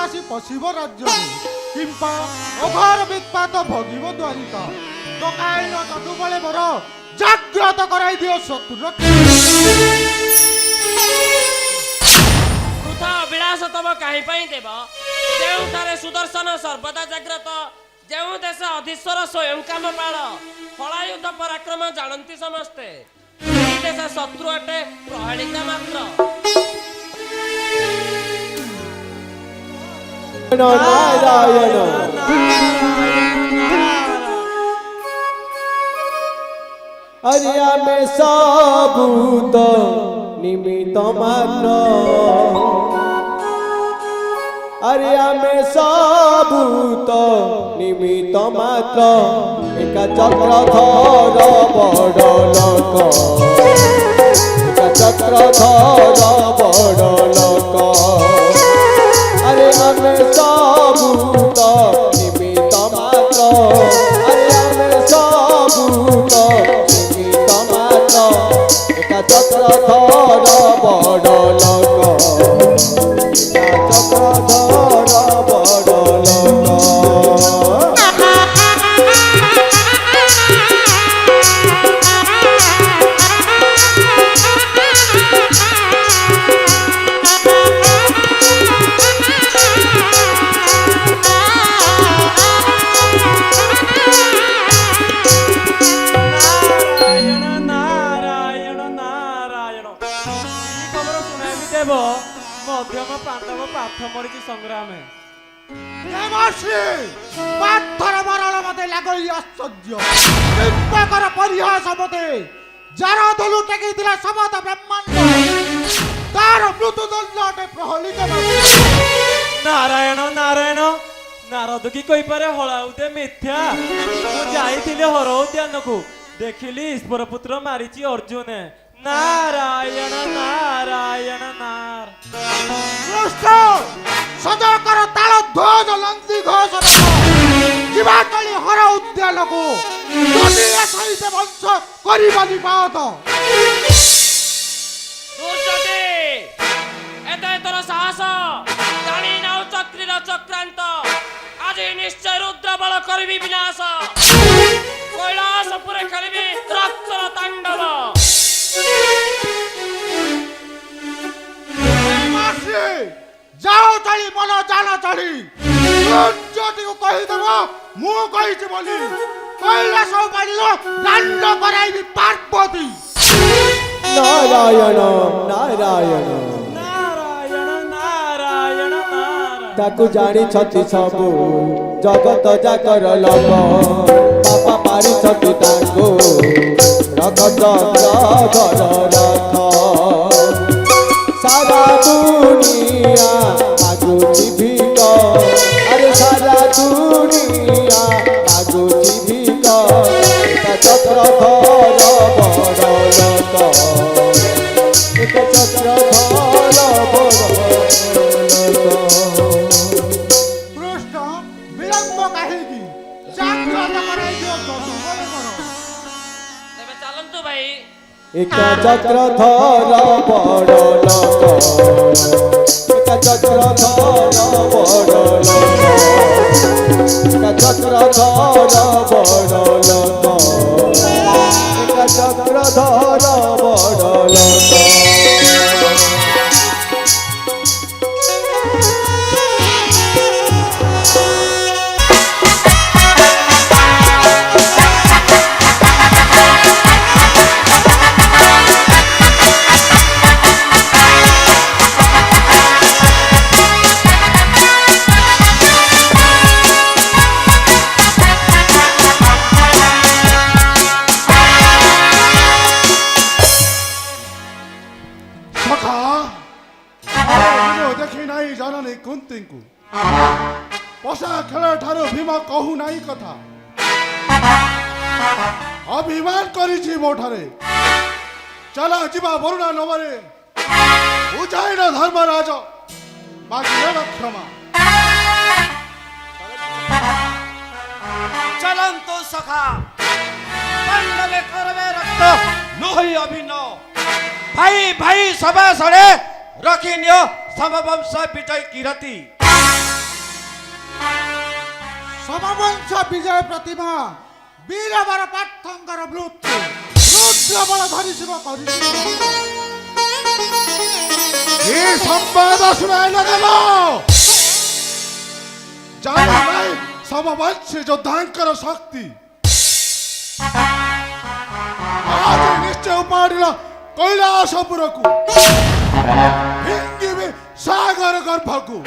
आसी पशिब राज्य किंपा अघोर वित्पात भोगिब द्वारिका डकाइन तदु बले मोर जाग्रत कराई दियो शत्रु वृथा अभिलाष तब कहीं पाई देव जेउठारे सुदर्शन सर्वदा जाग्रत जेउ देश अधीश्वर स्वयं काम पाल फलायुध पराक्रम जानती समस्ते देश शत्रु अटे प्रहलिका मात्र नारायण हरिया में सबूत निमित्त मात्र हरिया में सबूत निमित्त मात्र एका चक्रधर बड़ लोक एका चक्रधर बड़ लोक अरे हमें सबूत निमित्त मात्र अरे हमें सबूत निमित्त मात्र एका चक्रधर बड़ लोक एका चक्रधर बड़ लोक मध्यम पांडव पाठ मरी संग्राम पाथर मरण मते लागई आश्चर्य किंपाकर परिहास मते जार दलु टेकी दिला समत ब्रह्मांड तार मृत्यु दंडटे प्रहलित नारायण नारायण नारद की कही पारे हलाउते मिथ्या मु जाइथिले हरो उद्यान को देखिली ईश्वर पुत्र मारिची अर्जुन नारायण नारायण सदा कर ताल ध्वज नंदी घोष जीवातली हर उद्यान को नदी सहित वंश करिबानी पात दुर्जटे एते तोर साहस जानी नाउ चक्रीर चक्रांत आज निश्चय रुद्र बल करबी विनाश कैलाश पुरे करबी रक्तर तांडव जाओ चली मन जान चली ज्योति को कही देव मु कही बोली कैलाश बाड़ीलो दंड कराई पार्वती नारायण नारायण नारायण नारायण ताकू जानी छति सबु जगत जाकर लोक बापा पारी छति ताकू रख चक्र घर रख सारा दुनिया आगुची भीक अरे सारा दुनिया आगुची भीक एका चक्रधर बड़ लोक एका चक्रधर बड़ लोक कृष्ण विलंब काहेकी जाग्रत कराई दियो शत्रु बले करो तबे चलंतु भाई एका चक्रधर बड़ लोक एका चक्रधर बड़ लोक एका चक्रधर बड़ लोक एका चक्रधर बड़ लोक पशा खेल ठारो भीम कहू नाई कथा अभिमान करिछि मोठारे चला जीवा वरुणा नवरे उजाइन धर्मराज मागिले क्षमा चलंतो सखा पांडवे करवे रक्त नोहि अभिनव भाई भाई सभा सड़े रखिन्यो समवंश विजय कीरति সমবংশ বিজয় প্রতিমা বীরবর পার্থঙ্কর মৃত্যু রুদ্র বল ধরিছিব করিছিব এ সম্বাদ শুনাই না দেব জানো নাই সমবংশী যোদ্ধাঙ্কর শক্তি আজ নিশ্চୟ ଉପାଡ଼ିଲ କୈଳାସପୁରକୁ ଫିଙ୍ଗିବି ସାଗର ଗର୍ଭକୁ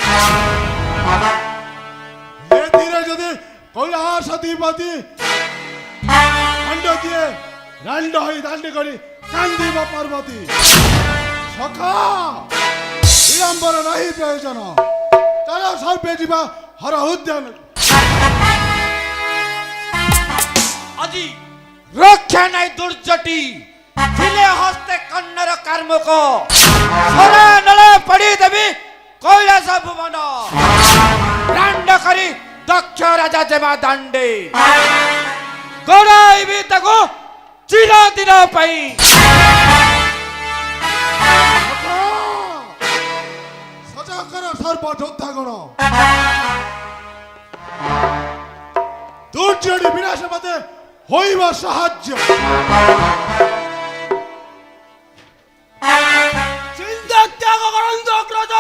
ଏଥିରେ ଯଦି କୈଳାସଧିପତି ଖଣ୍ଡ ଦିଏ ରାଣ୍ଡ ହୋଇ ଦାଣ୍ଡି କରି କାନ୍ଦିବ ପାର୍ବତୀ ସଖା ବିଳମ୍ବର ନାହିଁ ପ୍ରୟୋଜନ ଚାଲ ସର୍ବେ ଯିବା ହର ଉଦ୍ୟାନ আজি রক্ষা নাই দুর্যটি ছিলে হস্তে কন্নর কর্মক সরে নলে পড়ি দেবী কৈলাস ভুবন রান্ড করি দক্ষ রাজা দেবা দাণ্ডে গড়াইবি তাকু চিরদিন পাই সজাগর সর্ব যোদ্ধাগণ দুর্যোগী বিনাশ পথে হইব সাহায্য চিন্তা ত্যাগ করন্ত অগ্রজ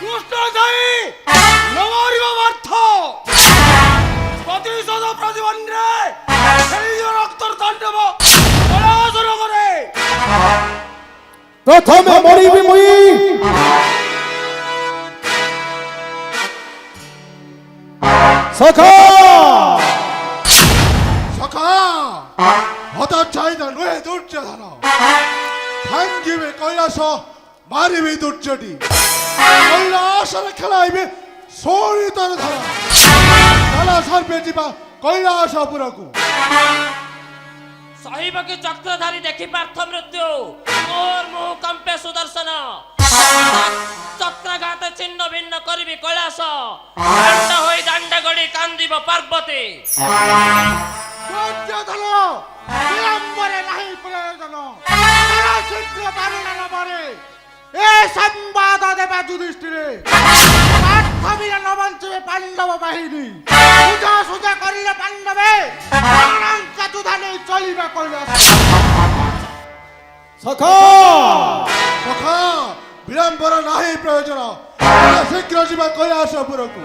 কৃষ্ণ যাই নমরিব অর্থ প্রতিশোধ প্রতিবন্ধে সেই রক্তর তাণ্ডব পরাজর করে প্রথমে মরিবি মুই সখা সখা হত চাইদা নহে দুর্যোধন ভাঙ্গিবে কৈলাস মারিবে দুর্যোটি কৈলাসরে খেলাইবে শোণিতর ধারা চালা সর্বে ଯିବା কৈলাসপুরକୁ সহিব কি চক্রধারী দেখি পার্থ মৃত্যু মোর মুহ কম্পে সুদর্শন চক্রঘাত ছিন্ন ভিন্ন করিবি কৈলাস দাণ্ড হই দাণ্ড গড়ি কান্দিব পার্বতী দুর্যোধন বিলম্বরে নাহি প্রয়োজন তারা শীঘ্র বারণা নবরে এ সংবাদ দেবা যুধিষ্ঠিরে পার্থবীর নবঞ্চবে পাণ্ডব বাহিনী পূজা সুজা করিলে পাণ্ডবে প্রাণাঙ্কা যুধা নেই চলিবে কৈলাস সখা সখা বিলম্বর ନାହିଁ ପ୍ରୟୋଜନ ଶୀଘ୍ର ଯିବା কৈଳାସପୁରକୁ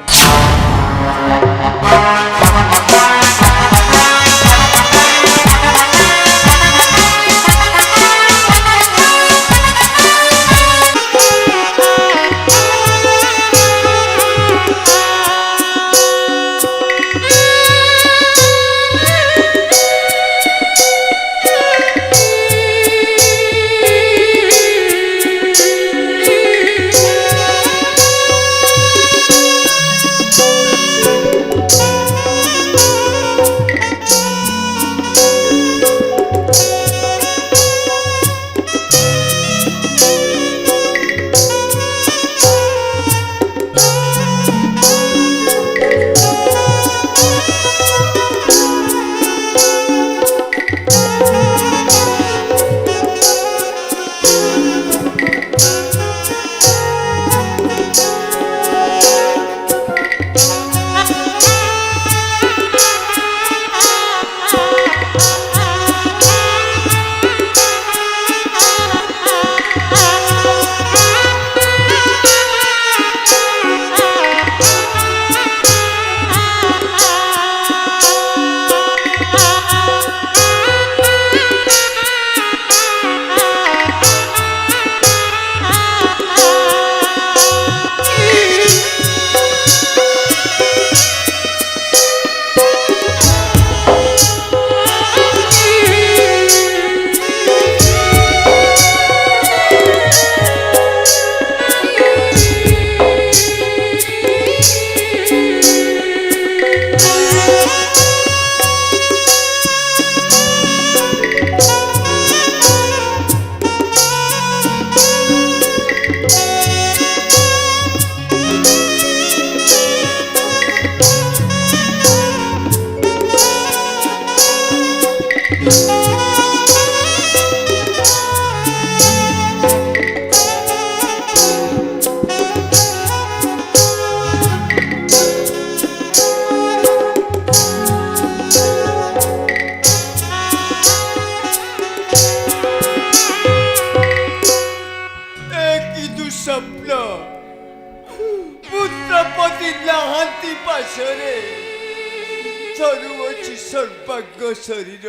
ଶରୀର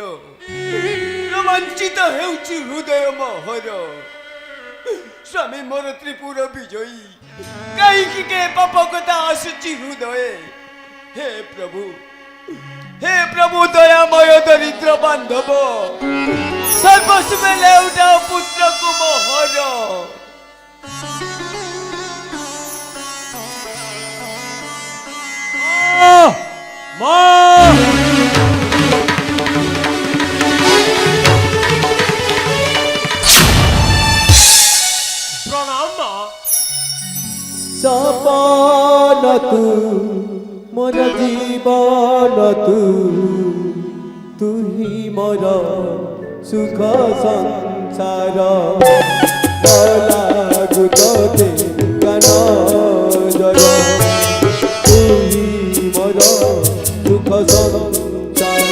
ରୋମାଞ୍ଚିତ ହେଉଛି ହୃଦୟ ମୋହର। ସ୍ୱାମୀ ମୋର ତ୍ରିପୁର ବିଜୟୀ, କାହିଁକି କେ ପାପ କଥା ଆସୁଛି ହୃଦୟ। ହେ ପ୍ରଭୁ ଦୟାମୟ ଦରିଦ୍ର ବାନ୍ଧବ, ସର୍ବସ୍ୱେ ଲେଉଟାଅ ପୁତ୍ରକୁ ମୋହର। মা প্রণাম মা। সপন তু মোর জীবন তুহি মোর সুখ সংসার লাগু তোতে কান জয় তুহি মোর সুখ সংসার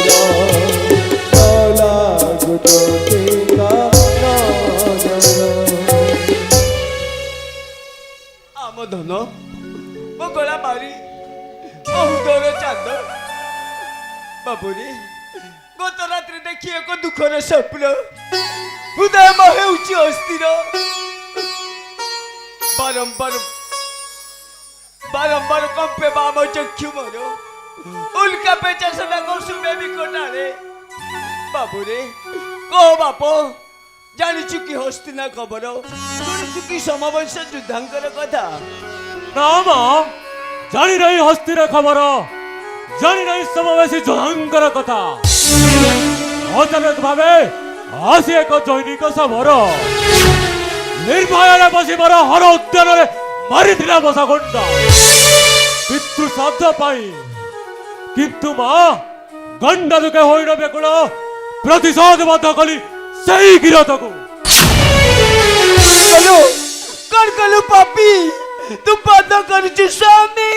লাগু তোতে কান জয়। ଆମ ଧନ ମୋ ଗଳା ମାରି ବହୁତର ଚାନ୍ଦ ବାବୁରେ, ଗତ ରାତ୍ରି ଦେଖି ଏକ ଦୁଃଖର ସ୍ୱପ୍ନ, ହୃଦୟ ହେଉଛି ଅସ୍ଥିର। ବାରମ୍ବାର କମ୍ପେ ବାମ ଚକ୍ଷୁ ମୋର, ଉଲ୍କା ପେଚା ସେନାକ ଶୁଣେ ବିକଟାଳେ। ବାବୁରେ କହ ବାପ, ଜାଣିଛୁ କି ହସ୍ତିନା ଖବର? ଶୁଣିଛୁ କି ସମବଂଶ ଯୁଦ୍ଧାଙ୍କର କଥା? না মা, জানি নাই হস্তির খবর, জানি নাই সমাবেশী যোদ্ধাঙ্কর কথা। অচানক ভাবে আসি এক জৈনিক সমর, নির্ভୟରେ বসি মোর হর উদ্যাନରେ মারিଥିଲା বসা গন্ডা পিতৃ শ্রাদ্ধ পাই। কিন্তু মা, গন্ডা দুঃখে হইল বেকুল, প্রতিশোধ বদ্ধ কলি সেই গিরতকু। କଣ କଲୁ ପାପି? ତୁ ପାଦ କରୁଛୁ ସ୍ୱାମୀ।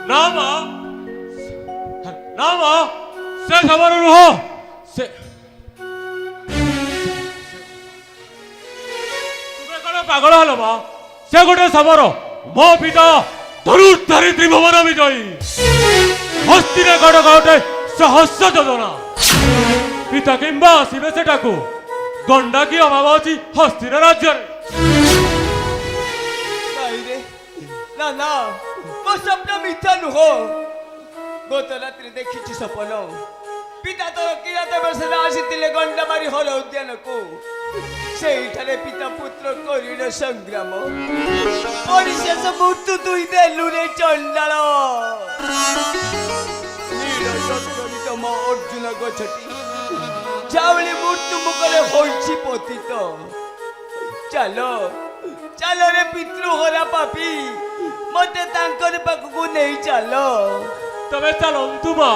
না মা, না মা, সে খবর রুহ। সে তুমি কোন পাগল হলো মা? সে গোটে খবর, ମୋ ପିତା ଧରୁର୍ଦ୍ଧାରୀ ତ୍ରିଭୁବନ ବିଜୟୀ, ହସ୍ତିରେ ଗଡ଼ ଗୋଟେ ସହସ୍ର ଯୋଜନା। ପିତା କିମ୍ବା ଆସିବେ ସେଠାକୁ, ଗଣ୍ଡା କି ଅଭାବ ଅଛି ହସ୍ତିର ରାଜ୍ୟରେ। ନାଇରେ, ନା ନା, ମୋ ସ୍ୱପ୍ନ ମିଥ୍ୟା ନୁହଁ। ଗତ ରାତ୍ରି ଦେଖିଛି ସପନ, ପିତା ତୋର କିରାତ ବେଶରେ ଆସିଥିଲେ ଗଣ୍ଡା ମାରି ହର ଉଦ୍ୟାନକୁ। ସେଇଠାରେ ପିତା ପୁତ୍ର କରିର ସଂଗ୍ରାମ, ପରିଶେଷ ମୃତ୍ୟୁ ଦୁଇ ଦେଲୁରେ ଚଣ୍ଡାଳ। ନୀଳ ଅର୍ଜୁନ ଗଛଟି ଝାଉଳି ମୃତ୍ୟୁ ମୁଖରେ ହୋଇଛି ପତିତ। ଚାଲ ଚାଲ ରେ ପିତୃହରା ପାପି, ମତେ ତାଙ୍କର ପାଖକୁ ନେଇ ଚାଲ। ତମେ ଚାଲନ୍ତୁ ମା।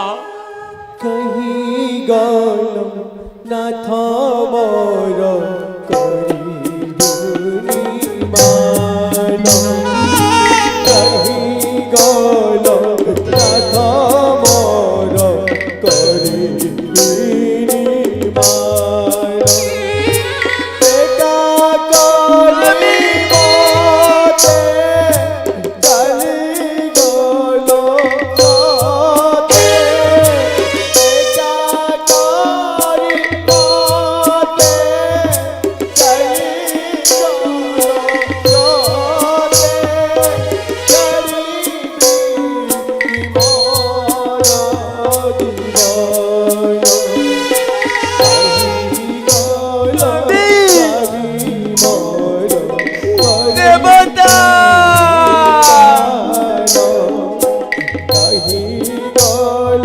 कहीं गल नाथ मोर करी मान, कहीं गल नाथ मोर करी मान। एका करी मोते चली गल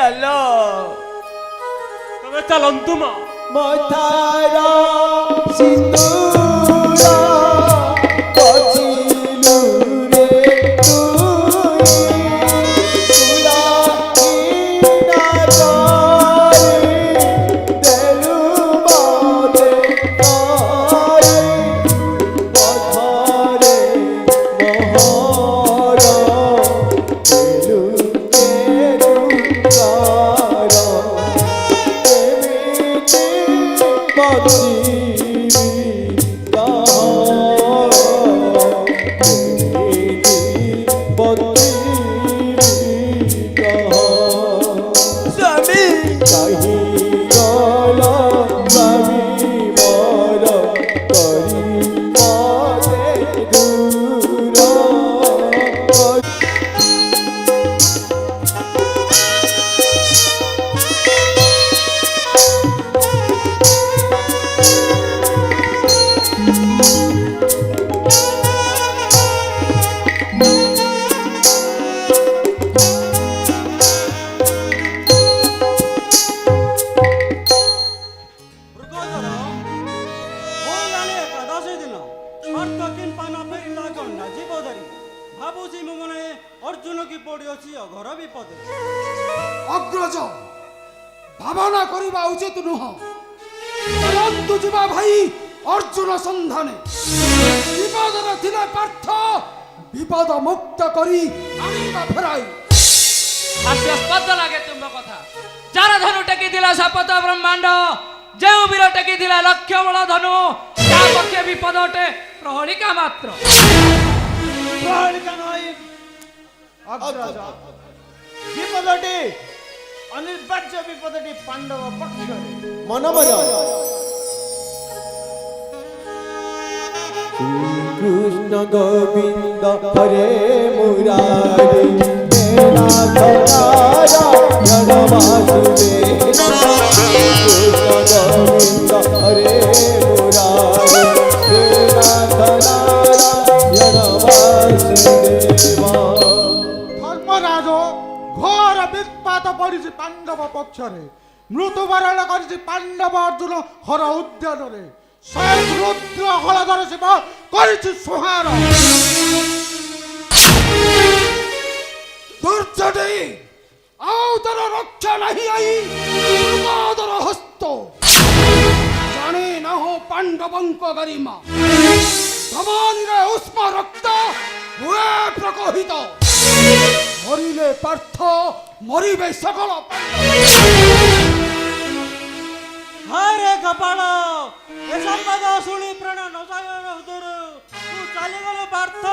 ଚାଲ ତମେ ଚାଲନ୍ତୁ ମା। মথার সিন্দুর পছিলু রে তুই কুলাহিনা করে দেলু মতে করে পথরে মোহর দেলু কেরু কর এমিতি বঞ্চিবি কাহ এমিতি বঞ্চিবি কাহ স্বামী কাহি গল স্বামী মর করি মতে দূর ମୃଗଧର ହୋଇଲାଣି ଏକାଦଶୀ ଦିନ ଅର୍ଥ କିମ୍ପାନ ଫେରିଲା ଗଣ୍ଡା ଜୀବ ଧରି ଭାବୁଛି ମୁଁ ମନେ ଅର୍ଜୁନ କି ପଡ଼ିଅଛି ଅଘର ବିପଦେ অগ্রজ ভাবনা করিবা উচিত নুহ চলন্তু ଯିବା ভাই অর্জুন সন্ধানে বিপদরে ଥିଲେ পার্থ বিপদ মুক্ত করি আনিবা ফেরাই হাস্যাস্পদ লাগে ତୁମ କଥା ଯାର ଧନୁ ଟେକିଥିଲା ଶପଥ ବ୍ରହ୍ମାଣ୍ଡ ଯେଉଁ ବୀର ଟେକିଥିଲା ଲକ୍ଷ ବଳ ଧନୁ ତା ପକ୍ଷେ ବିପଦ ଅଟେ ପ୍ରହଳିକା ମାତ୍ର ପ୍ରହଳିକା ନଇ ଅଗ୍ରଜ ବିପଦଟି ଅନିର୍ବାର୍ଯ୍ୟ ବିପଦଟି ପାଣ୍ଡବ ପକ୍ଷରେ মনবর কৃষ্ণ গোবিন্দ হরে মুরারি হে নাথ নারায়ণ বাসুদেব কৃষ্ণ গোবিন্দ হরে মুরারি হে নাথ নারায়ণ বাসুদেব ধর্মরাজ ঘোর বিপাত পড়িছি পাণ্ডব পক্ষরে মৃত্যুবরণ করিছি পাণ্ডব অর্জুন হর উদ্যাନରେ স্বয়ং রুদ্র হলধর শিব করিছি সুহার দুর্যোধী ଆଉ ତୋର ରକ୍ଷା ନାହିଁ ଆଇ ଦୁର୍ବାଦର ହସ୍ତ ଜାଣି ନାହୁ ପାଣ୍ଡବଙ୍କ ଗରିମା ଧମନୀରେ ଉଷ୍ମ ରକ୍ତ ହୁଏ ପ୍ରକୋହିତ ମରିଲେ ପାର୍ଥ ମରିବେ ସକଳ ହାରେ କପାଳ ଏ ସମ୍ବାଦ ଶୁଣି ପ୍ରାଣ ନସାୟନ ହୃଦୟର ତୁ ଚାଲିଗଲୁ ପାର୍ଥ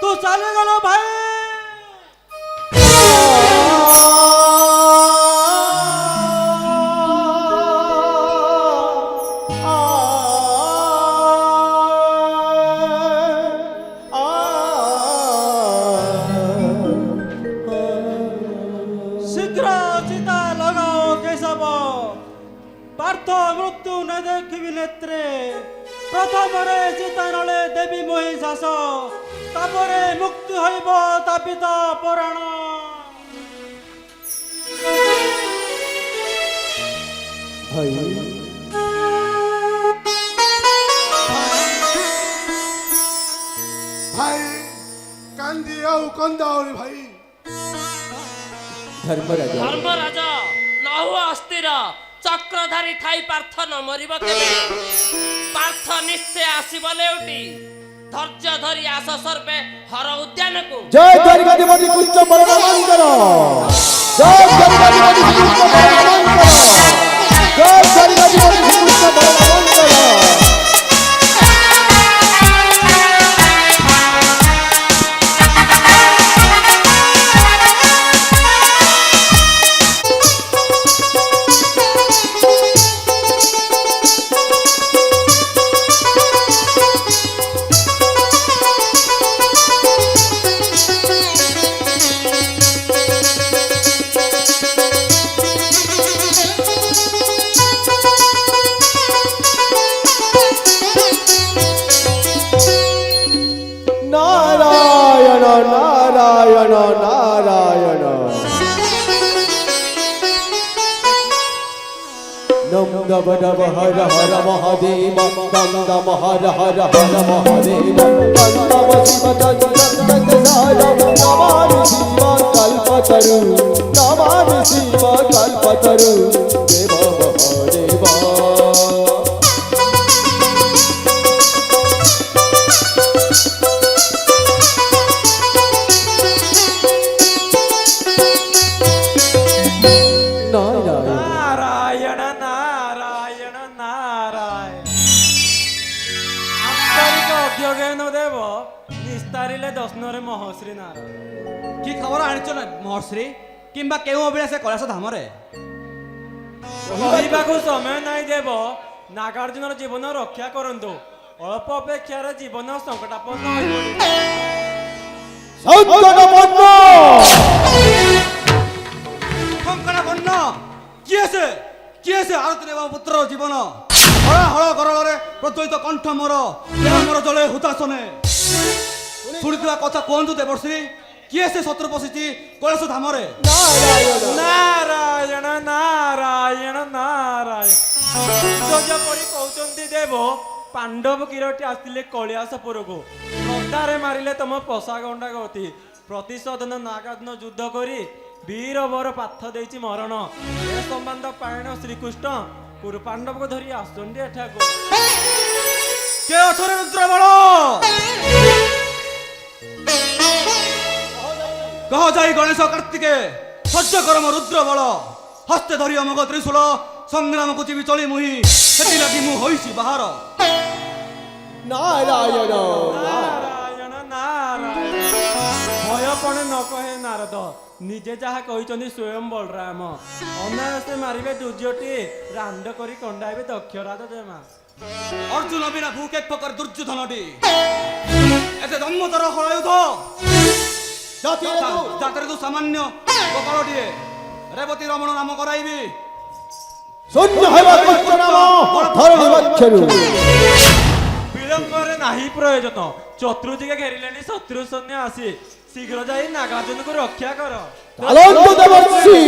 ତୁ ଚାଲିଗଲୁ ଭାଇ ଶୀଘ୍ର ଚିତା ଲଗାଅ କେଶବ ପାର୍ଥ ମୃତ୍ୟୁ ନ ଦେଖିବି ନେତ୍ରେ ପ୍ରଥମରେ ଚିତା ନଳେ ଦେବୀ ମହିଷାସ ତାପରେ ମୁକ୍ତି ହୋଇବ ତାପିତ ପରାଣ ভাই ଭାଇ କାନ୍ଦି ଆଉ କନ୍ଦାଉନି ଭାଇ ধর্মরাজ ଧର୍ମରାଜ ନହୁ ଅସ୍ଥିର ଚକ୍ରଧାରୀ ଥାଇ ପାର୍ଥ ନ ମରିବ କେବେ ପାର୍ଥ ନିଶ୍ଚୟ ଆସିବ ଲେଉଟି ଧୈର୍ଯ୍ୟ ଧରି ଆସ ସର୍ବେ ହର ଉଦ୍ୟାନକୁ জয় দ্বারিকাধিপতি কৃষ্ণ পরমানন্দর জয় দ্বারিকাধিপতি কৃষ্ণ পরমানন্দর জয় দ্বারিকাধিপতি কৃষ্ণ পরমানন্দর নারায়ণ নারায়ণ নারায়ণ নব নব হর হর মহাদেব দম দম হর হর হর মহাদেব দম দম শিব চঞ্চল সারম নমামি শিব কল্পতরু নমামি শিব কল্পতরু দেব মহাদেব নারায়ণ নারায়ণ নারায়ণ আন্তরিক অজ্ঞজ্ঞান দেব নিস্তারিলে দর্শନରେ মহশ্রী নারায়ণ কি খবର ଆଣିଛ ନା ମହର୍ଷି କିମ୍ବା କେଉଁ ଅଭିଳାଷ କୈଳାସ ଧାମରେ କହିବାକୁ ସମୟ ନାହିଁ ଦେବ ନାଗାର୍ଜୁନର ଜୀବନ ରକ୍ଷା କରନ୍ତୁ ଅଳ୍ପ ଅପେକ୍ଷାରେ ଜୀବନ ସଙ୍କଟାପନ୍ନ ହୋଇପଡ଼ିବ সত্যপন্ন କଙ୍କଣା ବନ୍ନ କିଏ ସେ ଆରତି ନେବା ପୁତ୍ରର ଜୀବନ ହଳ ହଳ ଗରଳରେ ପ୍ରଜ୍ୱଳିତ କଣ୍ଠ ମୋର ଦେହ ମୋର ଜଳେ ହୁତାସନେ ଶୁଣିଥିବା କଥା କୁହନ୍ତୁ ଦେବଶ୍ରୀ କିଏ ସେ ଶତ୍ରୁ ପଶିଛି କୈଳାସ ଧାମରେ ନାରାୟଣ ନାରାୟଣ ନାରାୟଣ ଯେପରି କହୁଛନ୍ତି ଦେବ ପାଣ୍ଡବ କିରଟି ଆସିଥିଲେ କୈଳାସପୁରକୁ ଶ୍ରଦ୍ଧାରେ ମାରିଲେ ତମ ପଶା ଗଣ୍ଡା ଗତି ପ୍ରତିଶୋଧନ ନାଗାର୍ଜୁନ ଯୁଦ୍ଧ କରି ବୀର ବର ପାଥ ଦେଇଛି ମରଣ ଏ ସମ୍ବନ୍ଧ ପାୟଣ ଶ୍ରୀକୃଷ୍ଣ କୁରୁ ପାଣ୍ଡବକୁ ଧରି ଆସୁଛନ୍ତି ଏଠାକୁ କେ ଅଥରେ ରୁଦ୍ରବଳ କହ ଯାଇ ଗଣେଶ କାର୍ତ୍ତିକେ ସହ୍ୟ କରମ ରୁଦ୍ରବଳ ହସ୍ତେ ଧରି ଅମୋଘ ତ୍ରିଶୂଳ ସଂଗ୍ରାମକୁ ଯିବି ଚଳି ମୁହିଁ ସେଥିଲାଗି ମୁଁ ହୋଇଛି ବାହାର নারায়ণ ନାରାୟଣ ନାରାୟଣ ଭୟ କଣ ନ କହେ ନାରଦ ନିଜେ ଯାହା କହିଛନ୍ତି ସ୍ୱୟଂ ବଳରାମ ଅନାୟାସେ ମାରିବେ ଦୁର୍ଯ୍ୟଟି ରାଣ୍ଡ କରି କଣ୍ଡାଇବେ ଦକ୍ଷରାଜ ଜେମା ଅର୍ଜୁନ ବିନା ଭୂକେ ଫକର ଦୁର୍ଯ୍ୟୋଧନଟି ଏତେ ଦମ୍ମତର ହଳାୟୁଧ ଜାତିରେ ତୁ ସାମାନ୍ୟ ଗୋପାଳଟିଏ ରେବତୀ ରମଣ ନାମ କରାଇବି শূন্য হেবা তুচ্ছ নাম ধরণী বক্ষরু ବିଳମ୍ବରେ ନାହିଁ ପ୍ରୟୋଜନ ଚତୁର୍ଦିକେ ଘେରିଲେଣି ଶତ୍ରୁ ସୈନ୍ୟ ଆସି ଶୀଘ୍ର ଯାଇ ନାଗାର୍ଜୁନକୁ ରକ୍ଷା କର আনন্দ দেবর্ষি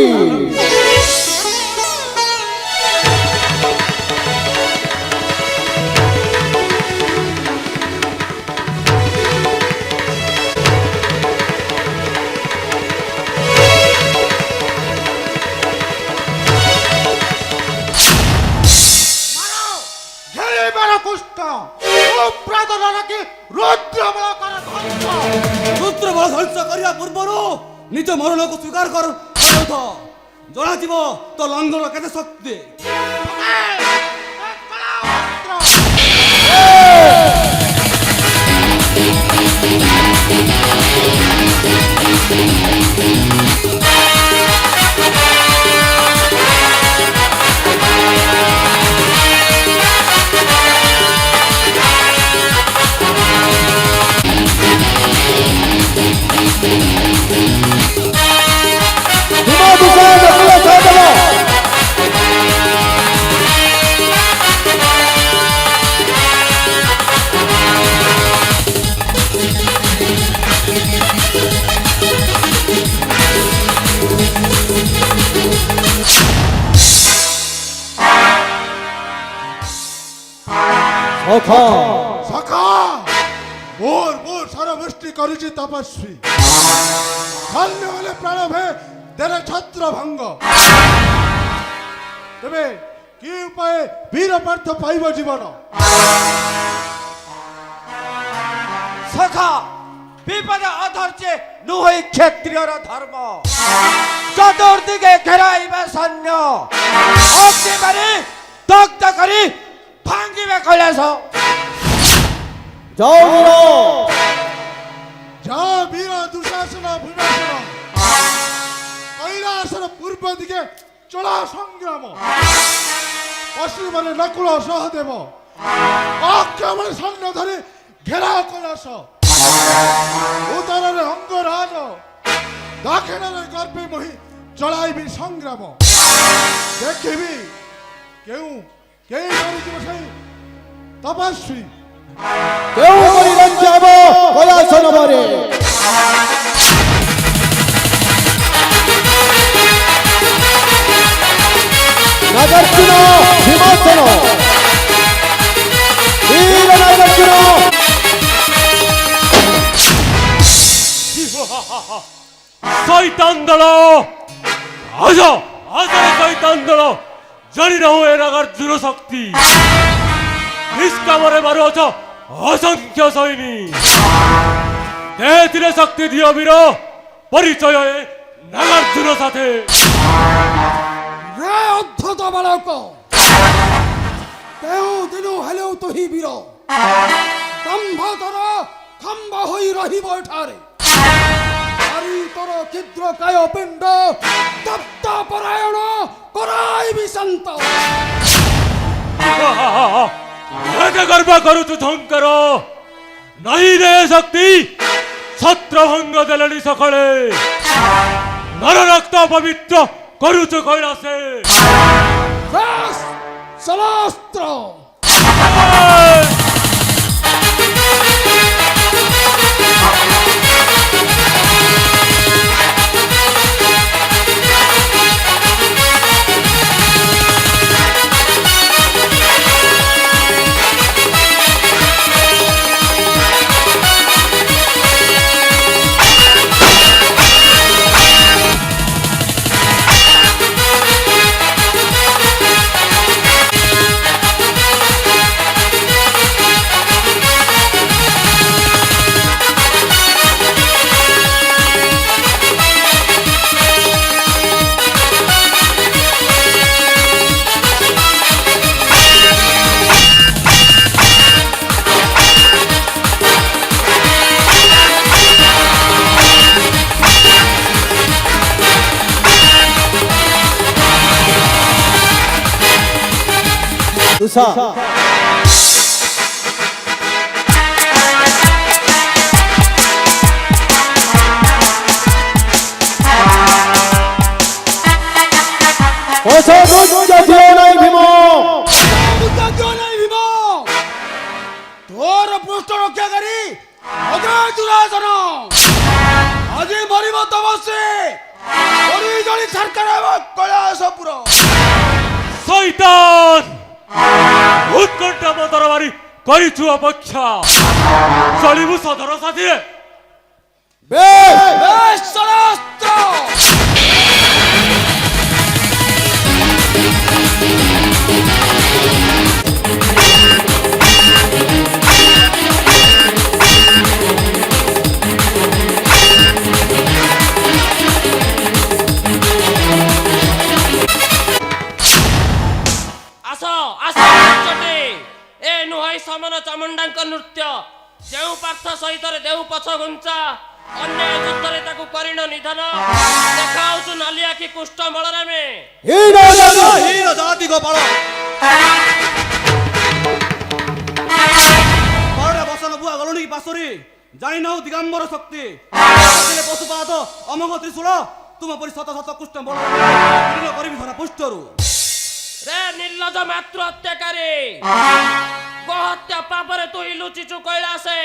ঘেরে বেড়া কুষ্ঠ প্রাদন নাকি রুদ্রবল কর ধ্বংস ରୁଦ୍ରବଳ ଧ୍ୱଂସ କରିବା ପୂର୍ବରୁ ନିଜ ମରଣକୁ ସ୍ୱୀକାର କର ହଳାୟୁଧ ଜଣାଯିବ ତ ଲଙ୍ଗର କେତେ ଶକ୍ତି সখা সখা মোর সারা বৃষ্টি করেছি তপস্বী ধন্য হলে প্রাণভে দেনে ছত্র ভঙ্গ তবে কি উপায়ে বীর পার্থ পাইব জীবন সখা বিপদে অধৈর্যে নুহই ক্ষত্রিয়র ধর্ম চতুর্দিকে ঘেরাইবে সৈন্য অগ্নি মারি দগ্ধ করি ভাঙ্গিবে কৈলাস যাও বীর যা বীর দুঃশাসন বিনাশন কৈলাসের পূর্ব দিকে চলা সংগ্রাম অশ্রুমানে নকুল সহদেব আক্রমণে সৈন্য ধরে ঘেরা কৈলাস উত্তরের অঙ্গরাজ দক্ষিণের গর্ভে মহি চলাইবি সংগ্রাম দেখিবি কেউ কেউ মরিଯିବ সেই তপস্বী কেউ করি রঞ্জাব কৈলাস নবরে নাগার্জুন ভীমাসন বীর নাগার্জুন শয়তান দল আজ আজ শয়তান দল জানি না এ নাগার্জুন শক্তি নিষ্কামরে মারুছ অসংখ্য সৈনিক দেখিলে শক্তি দিও বীর পরিচয় এ নাগার্জুন সাথে রে অধ্যত বালক তেও দিনু হেলেও তোহি বীর দম্ভ তর খম্ব হই রহিব এঠারে আরি তর ক্ষুদ্র কায় পিণ্ড তপ্ত পরায়ণ কৰাইবি শান্ত এতে গর্ব করুছু ঝঙ্কর নাহি রে শক্তি ছত্রভঙ্গ দেলেনি সকলে নর রক্ত পবিত্র করুছু কৈলাসে ব্যাস চলাস্ত্র উষা নাই ভীম তোর পৃষ্ঠ রক্ষাকারী অজয় দুরাসন আজি মরিব তমস্যে পরিজনি সরকার কৈলাসপুর শয়তান উৎকণ্ঠা দরবারি করিছু অপেক্ষা চলিবু সদর সাথে বেশ চলাস্ত্র আস আস চটে এ নুহাই সমন চামুণ্ডাঙ্ক নৃত্য যেউ পার্থ সহিତରେ দেউ পଛ ଘୁଞ୍ଚା ଅନ୍ୟ ଯୁଦ୍ଧରେ ତାକୁ କରିଣ ନିଧନ ଦେଖାଉଛୁ ନାଲି ଆଖି କୁଷ୍ଠ ବଳରାମେ ହୀନ ଜାତି ଗୋପାଳ ପାରଟା ବସନ ବୁଆ ଗଲୁଣି ପାଶରୀ ଜାଣିନାହୁ ଦିଗମ୍ବର ଶକ୍ତି ପଶୁପାତ ଅମଙ୍ଗ ତ୍ରିଶୂଳ ତୁମ ପରି ଶତ ଶତ କୃଷ୍ଣ ବଳ କରିବି ଧରା ପୃଷ୍ଠରୁ রে নির্লজ মাতৃ হত্যাকারী গোহত্যা পাপরে তুই লুচিছু কৈলাসে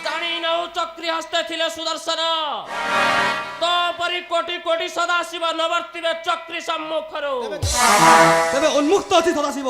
জানি নাও চক্রি হস্তে ছিলে সুদর্শন তো পরি কোটি কোটি সদাশিব নবর্তিবে চক্রি সম্মুখরু ତେବେ ଉନ୍ମୁକ୍ତ ଅଛି ସଦାଶିବ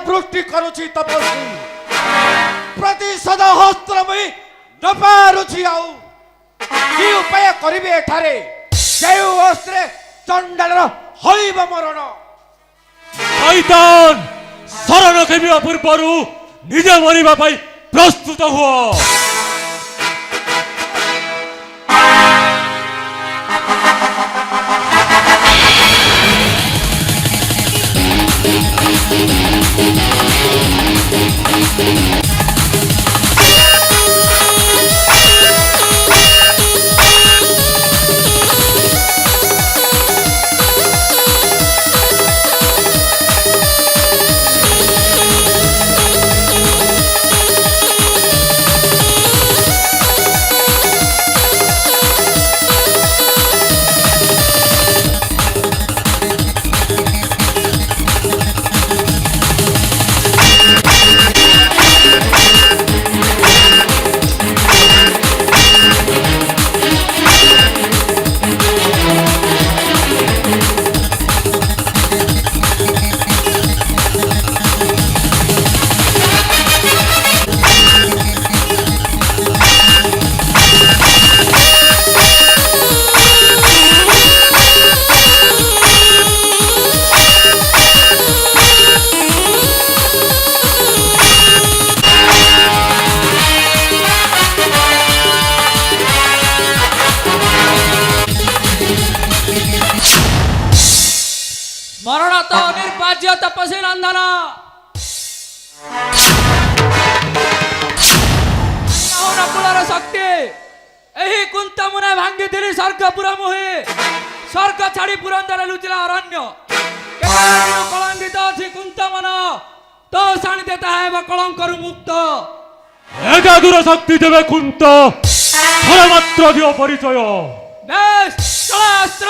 ବୃଷ୍ଟି କରୁଛି ତପସ୍ୱୀ ପ୍ରତିଶୋଧ ହସ୍ତ୍ର ମୁଇଁ ନ ପାରୁଛି ଆଉ କି ଉପାୟ କରିବି ଏଠାରେ ଯେଉଁ ଅସ୍ତ୍ରେ ଚଣ୍ଡାଳର ହୋଇବ ମରଣ শয়তান শরণ খেমিবা পূର୍ବରୁ ନିଜେ ମରିବା ପାଇଁ ପ୍ରସ୍ତୁତ ହୁଅ ମରଣ ତ ନିର୍ବାଜ୍ୟ ତପସ୍ୱୀ ନନ୍ଦନ ନକୁଳର ଶକ୍ତି ଏହି କୁନ୍ତ ମୁନା ଭାଙ୍ଗିଥିଲି ସ୍ୱର୍ଗପୁର ମୁହିଁ ସ୍ୱର୍ଗ ଛାଡ଼ି ପୁରନ୍ଦର ଲୁଚିଲା ଅରଣ୍ୟ କେତେବେଳେ କଳଙ୍କିତ ଅଛି କୁନ୍ତ ମନ তো শাଣିতে ତାହା ହେବ କଳଙ୍କରୁ ମୁକ୍ତ একাদুর শক্তি দেবে কুন্ত ধরে মাত্র দিও পরিচয় বেশ চল অস্ত্র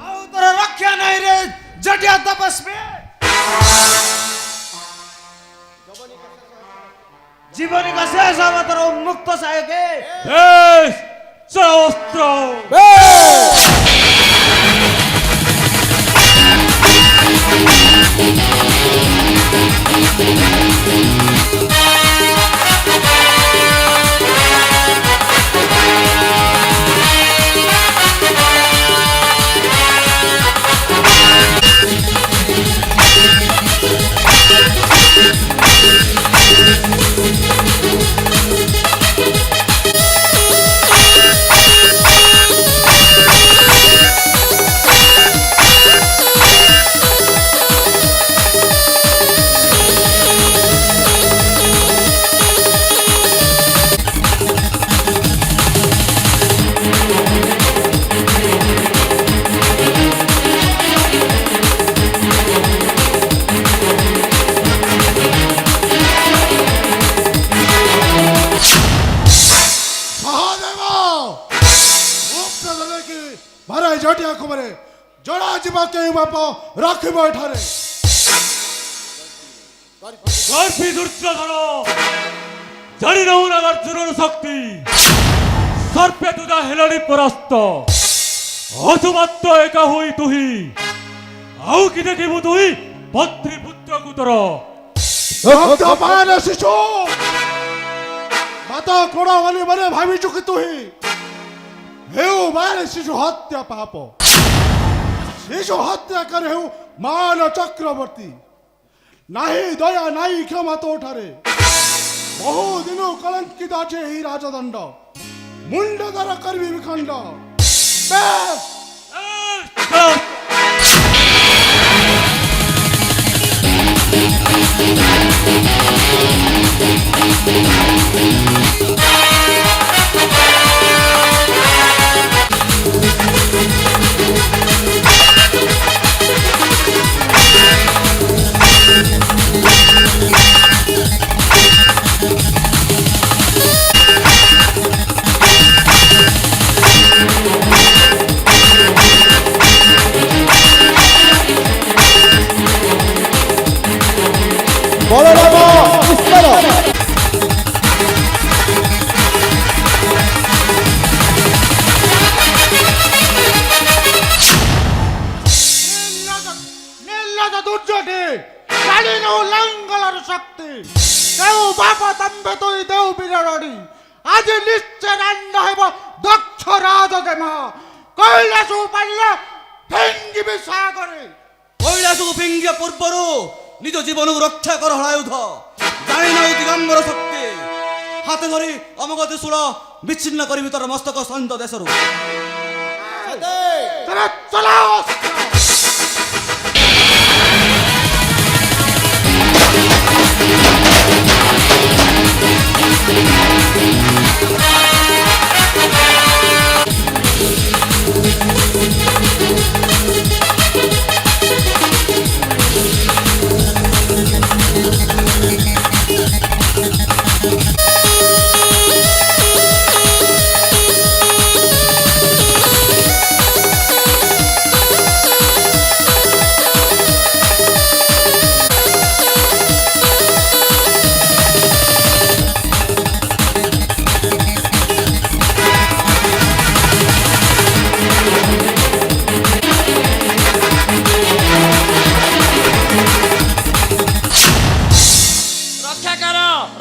ଆଉ ତୋର ରକ୍ଷା ନାହିଁ ରେ ଜଟିଆ ତପସ୍ୱୀ জীবনী का शेष अब तोर मुक्त सायके অস্ত্র मारे जटिया कुमारे जोड़ा जीवा के बाप रखिब एठारे গর্ভী দুর্যোধন জানি নও না অর্জুনের শক্তি সর্পে তুদা হেলানি পরাস্ত অথমাত্র একা হই তুহি আউ কি দেখিব তুই ভদ্রী পুত্র কুতর रक्तपान शिशु माता कोड़ा वाली मने भावी चुकी तू ही हेउ मारे शिशु हत्या पाप शिशु हत्या करे हेउ मान चक्रवर्ती नाही दया नाही क्षमा तो ठारे बहु दिनो कलंकित आछे ही राजदंड मुंड दर करबी विखंड बेस বলরাম ঈশ্বর निर्लज दुर्जटे জানিনু লঙ্গলার শক্তি দেউ বাপ তম্বে তুই দেউ বিরড়ি আজ নিশ্চয় রান্না হইব দক্ষ রাজদেমা কৈলাসু পাল্লা ভেঙ্গিবি সাগরে কৈলাসକୁ ଫିଙ୍ଗିବା ପୂର୍ବରୁ ନିଜ ଜୀବନକୁ ରକ୍ଷା କର ହଳାୟୁଧ ଜାଣିନ ଦିଗମ୍ବର ଶକ୍ତି হাতে ধরি অমোঘ ত্রিশূଳ বিচ্ছিন্ন କରିବି ତୋର ମସ୍ତକ ସହିତ ଦେଶରୁ। ତେବେ ଚଲାଅ ଅସ୍ତ୍ର।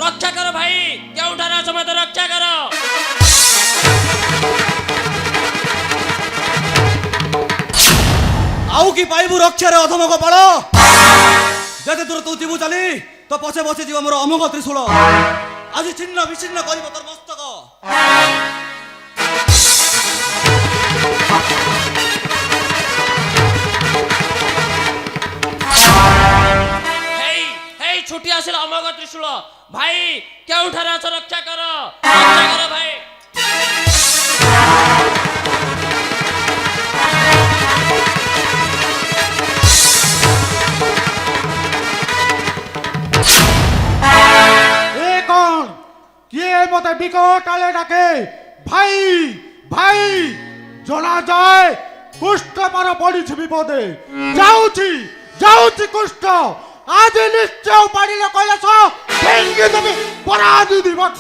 ରକ୍ଷା କର ଭାଇ, କେଉଁଠାରେ ଅଛ ମତେ ରକ୍ଷା କର। ଆଉ କି ପାଇବୁ ରକ୍ଷାରେ ଅଧମ କପାଳ। ଯେତେ ଦୂର ତୁ ଯିବୁ ଚାଲି ତ ପଛେ ପଛେ ଯିବ ମୋର ଅମୋଘ ତ୍ରିଶୂଳ। ଆଜି ଛିନ୍ନ ବିଚ୍ଛିନ୍ନ କରିବ ତୋର ମସ୍ତକ। ଛୁଟି ଆସିଲା ଅମୋଘ ତ୍ରିଶୂଳ। ଭାଇ କେଉଁଠାରେ ଅଛ ରକ୍ଷା କର, ରକ୍ଷା କର ଭାଇ। এ কোন? কিଏ মতে বিকটালে ডাকে? ভাই ভাই জনা যায় কুষ্ঠ মার পড়িছি বিপদে। যাଉଛି যাଉଛି কুষ্ঠ। আজ নিশ্চয় পারিলে কৈলাস ভেঙ্গে দেবে পরাধি দিবস।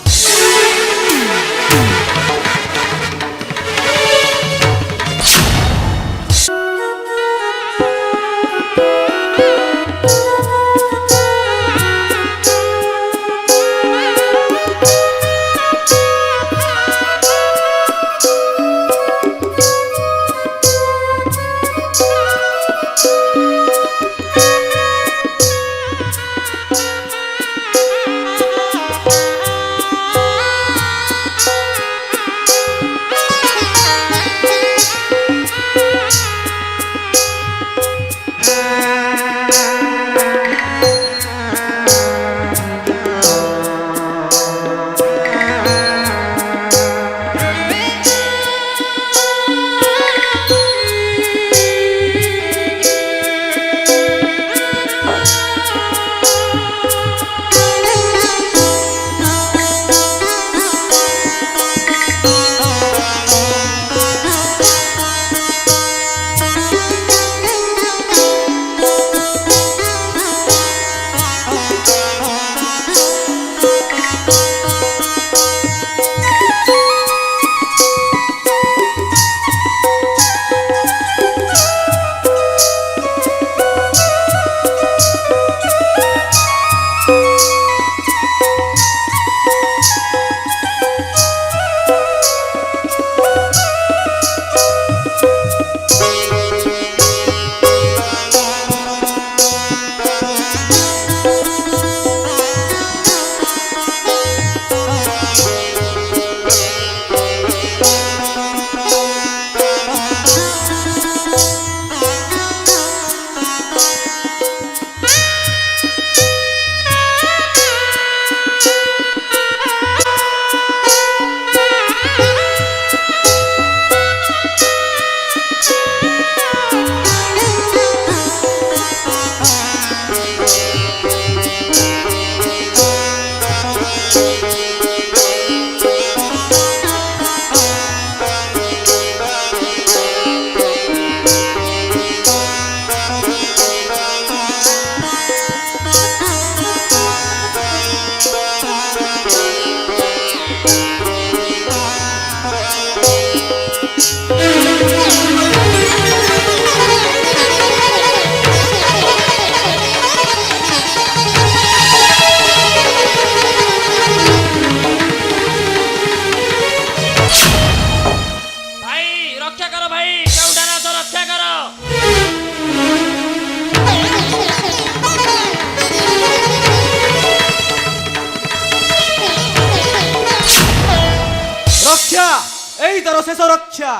এই তোর শেষ রক্ষা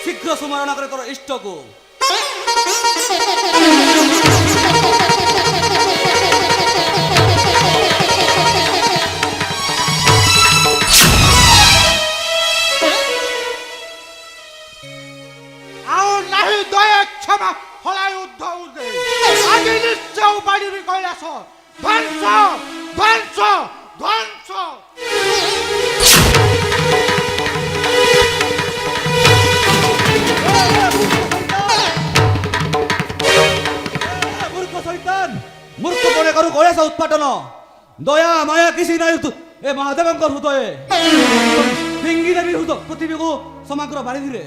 শীঘ্র সুমরণ করে তোর ইষ্টকু ଆଉ ନାହିଁ ଦୟା କ୍ଷମା ହଳାଇ ଉଦ୍ଧ ଉଦେ ଆଜି ନିଶ୍ଚୟ ବାଡ଼ିବି କୈଳାସ ଧ୍ୱଂସ ଧ୍ୱଂସ ଧ୍ୱଂସ। মূর্খ শৈতান মূর্খ মনে করু কৈলাস উৎপাটন দয়া মায়া কিছু নাই এ মহাদেবঙ্কর হৃদয়ে পিঙ্গি দেবী হৃদয় পৃথিবীକୁ সমগ্র বাড়ি দিলে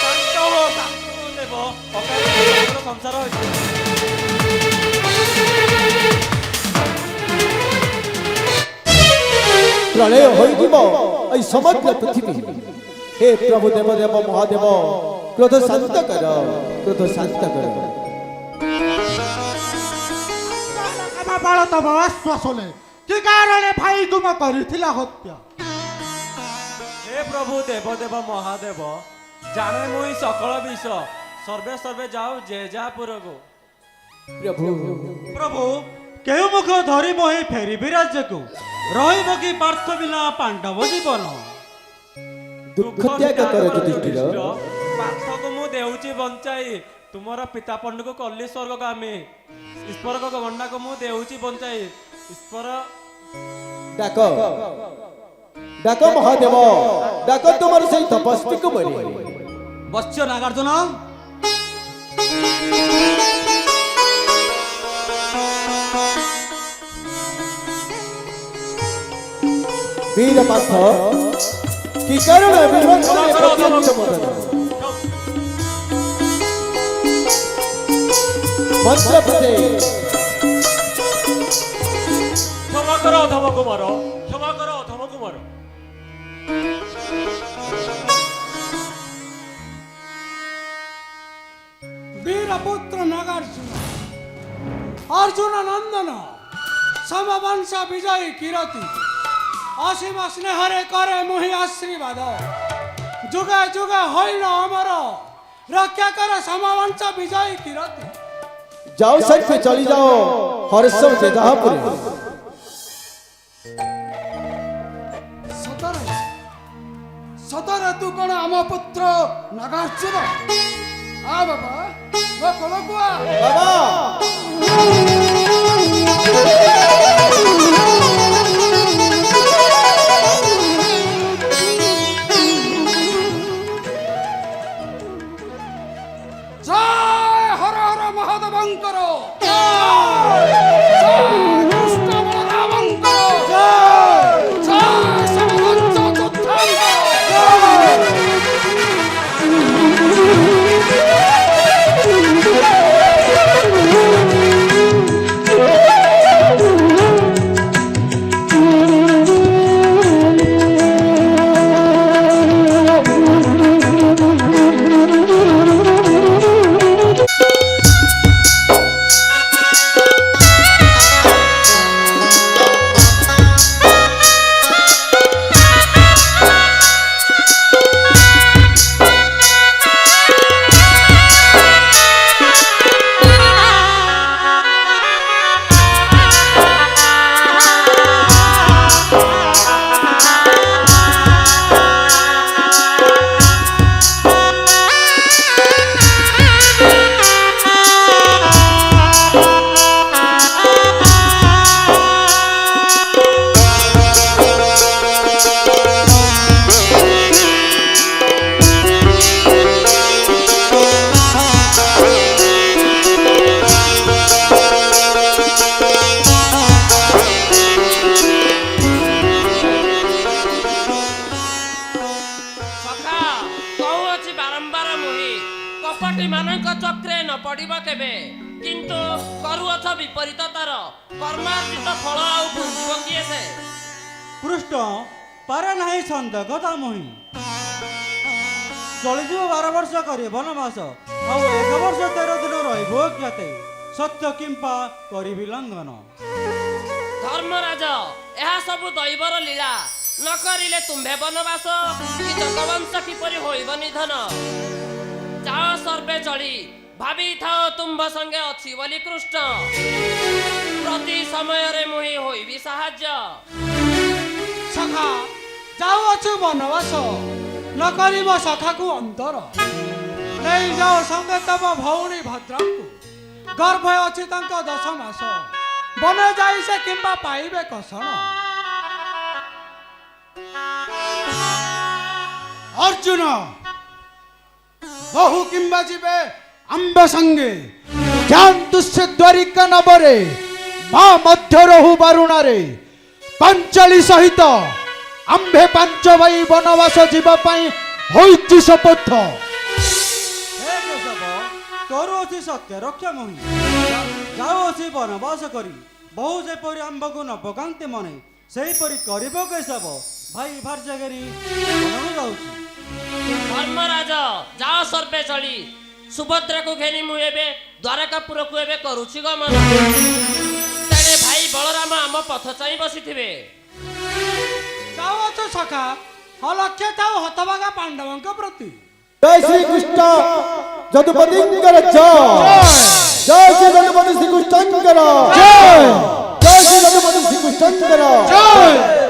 শান্ত হো দেব অকাল সংসার হয়েছে প্রলয় হইଯିବ এই সমগ্র পৃথিবী হে প্রভু দেব দেব মহাদেব ক্রোধ শান্ত কর ক্রোধ শান্ত কর ବାଳ ତମ ଆଶ୍ୱାସ ନେ କି କାରଣେ ଭାଇ ତୁମ କରିଥିଲା ହତ୍ୟା হে প্রভু দেব দেব মহাদেব জানে মুই সকল বিষ সর্বে সর্বে যাও যে যা পুরগো প্রভু প্রভু কেউ মুখ ধরি বহি ফেরিবি রাজ্যକୁ ରହିବ କି ପାର୍ଥ ବିନା ପାଣ୍ଡବ ଜୀବନ দুঃখ ত্যাগ কর যুধিষ্ঠির পার্থକୁ ମୁଁ ଦେଉଛି ବଞ୍ଚାଇ ତୁମର ପିତା ପଣ୍ଡକୁ କଲି ସ୍ୱର୍ଗଗାମୀ ଈଶ୍ୱରକ ଗଣ୍ଡାକୁ ମୁଁ ଦେଉଛି ବଞ୍ଚାଇ ଈଶ୍ୱର ডাক ডাক মহাদেব ডাক তোমার সেই তপস্বীকে মরি ବତ୍ସ୍ୟ ନାଗାର୍ଜୁନ বীর পার্থ কি কারণে বিভ্রান্ত মন্ত্রপতে ক্ষমা কর অধম কুমার ক্ষমা কর অধম কুমার বীরপুত্র নাগার্জুন অর্জুন নন্দন সমবংশ বিজয়ী কিরতি অসীম স্নেহরে করে মুহি আশীর্বাদ যুগে যুগে হইল অমর রক্ষা কর সমবংশ বিজয়ী কিরতি যাও সাথে চলি যাও হর্ষ যে যাহাপুরে সতরে সতরে তু কোন আম পুত্র নাগার্জুন আ বাবা ও কোলকুয়া বাবা জয় হর হর মহাদেবঙ্কর দুষ্ট বলরামঙ্কর জয় সমবংশ যুদ্ধাঙ্কর କପଟି ମାନଙ୍କ ଚକ୍ରେ ନ ପଡ଼ିବ କେବେ କିନ୍ତୁ କରୁଅଥ ବିପରୀତ ତାର କର୍ମାର୍ଜିତ ଫଳ ଆଉ ଭୋଗିବ କିଏ ସେ ପୃଷ୍ଠ ପାରେ ନାହିଁ ସନ୍ଦେହ ଦାମହି ଚଳିଯିବ 12 ବର୍ଷ କରି ବନବାସ ଆଉ 1 ବର୍ଷ 13 ଦିନ ରହିବ କ୍ଷତେ ସତ୍ୟ କିମ୍ପା କରିବି ଲଙ୍ଘନ ଧର୍ମରାଜ ଏହା ସବୁ ଦୈବର ଲୀଳା ନ କରିଲେ ତୁମ୍ଭେ ବନବାସ କି ଜଗବଂଶ କିପରି ହୋଇବ ନିଧନ। ଯାଅ ସର୍ବେ ଚଳି ଭାବିଥାଅ ତୁମ୍ଭ ସଙ୍ଗେ ଅଛି ବୋଲି କୃଷ୍ଣ। ପ୍ରତି ସମୟରେ ମୁଁ ହିଁ ହୋଇବି ସାହାଯ୍ୟ। ସଖା ଯାଉଅଛୁ ବନବାସ ନ କରିବ ସଖାକୁ ଅନ୍ତର। ନେଇଯାଅ ସଙ୍ଗେ ତମ ଭଉଣୀ ଭଦ୍ରାଙ୍କୁ ଗର୍ଭ ଅଛି ତାଙ୍କ 10 ମାସ। ବନେ ଯାଇ ସେ କିମ୍ବା ପାଇବେ କଷଣ। ଅର୍ଜୁନ ବହୁ କିମ୍ବା ଯିବେ ଆମ୍ବ ସଙ୍ଗେ ଯାଆନ୍ତୁ ସେ ଦ୍ୱାରିକା ନବରେ ମା ମଧ୍ୟ ରହୁ ବାରୁଣାରେ। ପାଞ୍ଚାଳି ସହିତ ଆମ୍ଭେ 5 ଭାଇ ବନବାସ ଯିବା ପାଇଁ ହୋଇଛି ଶପଥ। ହେ କେଶବ ତୋର ଅଛି ସତ୍ୟ ରକ୍ଷା ମୋହି ଯାଉଅଛି ବନବାସ କରି ବହୁ ଯେପରି ଆମ୍ଭକୁ ନ ପକାନ୍ତି ମନେ ସେହିପରି କରିବ କେଶବ ଭାଇ ଭାର୍ଯ୍ୟାଗିରି ବନକୁ ଯାଉଛି। ଧର୍ମରାଜ ଯାଅ ସର୍ବେ ଚଳି ସୁଭଦ୍ରାକୁ ଘେନି ମୁଁ ଏବେ ଦ୍ୱାରକାପୁରକୁ ଏବେ କରୁଛି ଗମନ। ତେଣେ ଭାଇ ବଳରାମ ଆମ ପଥ ଚାହିଁ ବସିଥିବେ। ଯାଉଅଛୁ ସଖା ଲକ୍ଷ୍ୟ ଥାଉ ହତଭାଗା ପାଣ୍ଡବଙ୍କ ପ୍ରତି। ଜୟ ଶ୍ରୀକୃଷ୍ଣ ଯଦୁପତିଙ୍କର ଜୟ। ଜୟ ଶ୍ରୀ ଯଦୁପତି ଶ୍ରୀକୃଷ୍ଣଙ୍କର ଜୟ। ଜୟ ଶ୍ରୀ ଯଦୁପତି ଶ୍ରୀକୃଷ୍ଣଙ୍କର ଜୟ।